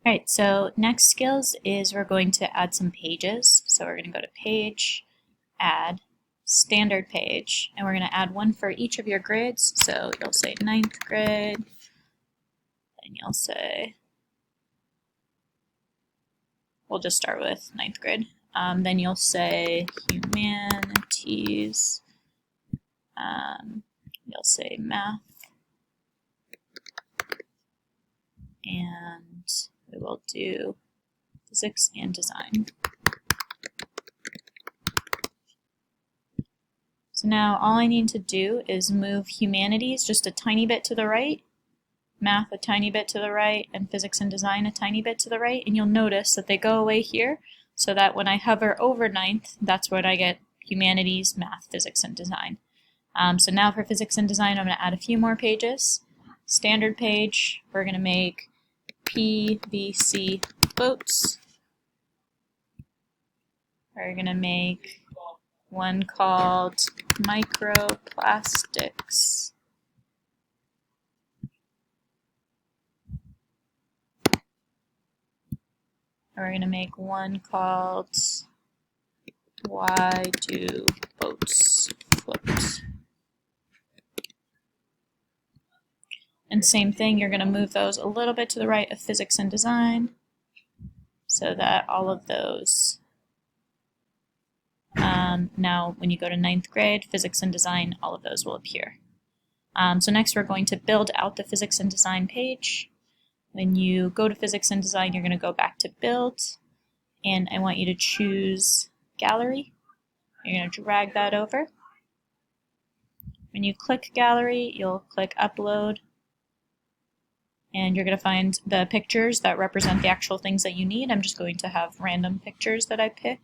Alright, so next skills is we're going to add some pages. So we're going to go to Page, Add, Standard Page, and we're going to add one for each of your grades. So you'll say 9th grade, and you'll say, we'll just start with 9th grade. Then you'll say Humanities, you'll say Math, and we will do Physics and Design. So now all I need to do is move Humanities just a tiny bit to the right, Math a tiny bit to the right, and Physics and Design a tiny bit to the right, and you'll notice that they go away here so that when I hover over 9th, that's when I get Humanities, Math, Physics, and Design. So now for Physics and Design, I'm going to add a few more pages. Standard page, we're going to make PVC boats. We're going to make one called Microplastics. And we're going to make one called Why Do Boats Float? And same thing, you're going to move those a little bit to the right of Physics and Design so that all of those, now when you go to 9th grade, Physics and Design, all of those will appear. So next we're going to build out the Physics and Design page. When you go to Physics and Design, you're going to go back to Build, and I want you to choose Gallery. You're going to drag that over. When you click Gallery, you'll click Upload, and you're going to find the pictures that represent the actual things that you need. I'm just going to have random pictures that I pick.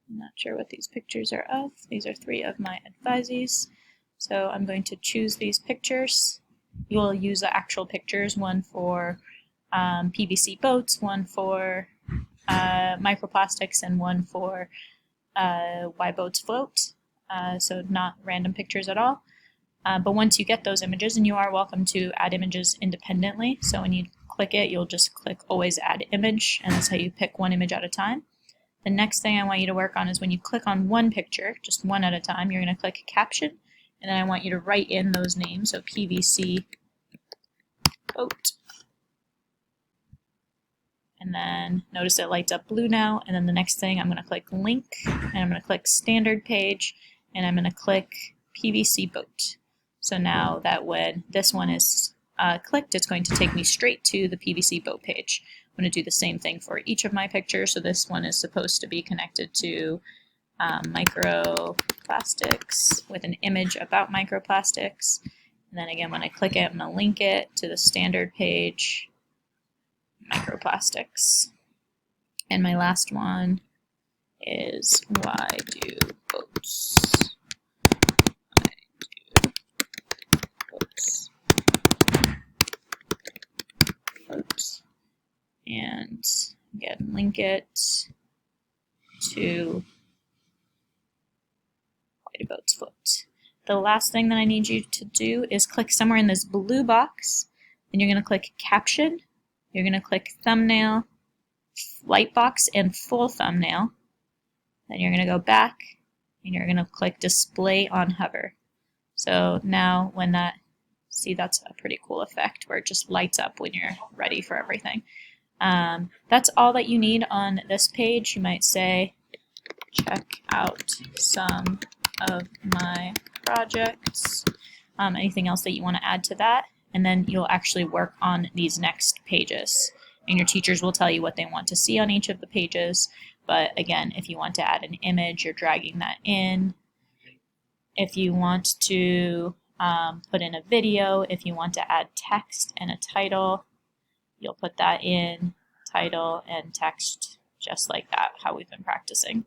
I'm not sure what these pictures are of. These are 3 of my advisees. So I'm going to choose these pictures. You will use the actual pictures, one for PVC boats, one for microplastics, and one for why boats float. So not random pictures at all. But once you get those images, and you are welcome to add images independently, so when you click it, you'll just click Always Add Image, and that's how you pick one image at a time. The next thing I want you to work on is when you click on one picture, just one at a time, you're going to click Caption, and then I want you to write in those names, so PVC boat. And then notice it lights up blue now, and then the next thing I'm going to click Link, and I'm going to click Standard Page, and I'm going to click PVC boat. So now that when this one is clicked, it's going to take me straight to the PVC boat page. I'm going to do the same thing for each of my pictures. So this one is supposed to be connected to microplastics with an image about microplastics. And then again, when I click it, I'm going to link it to the standard page, microplastics. And my last one is Why Do Boats? And again, link it to Why Do Boats Float. The last thing that I need you to do is click somewhere in this blue box, and you're going to click Caption, you're going to click Thumbnail, Lightbox, and Full Thumbnail. Then you're going to go back, and you're going to click Display on Hover. So now when that, see, that's a pretty cool effect where it just lights up when you're ready for everything. That's all that you need on this page. You might say, check out some of my projects, anything else that you want to add to that, and then you'll actually work on these next pages. And your teachers will tell you what they want to see on each of the pages, but again, if you want to add an image, you're dragging that in. If you want to put in a video, if you want to add text and a title, you'll put that in, title and text, just like that, how we've been practicing.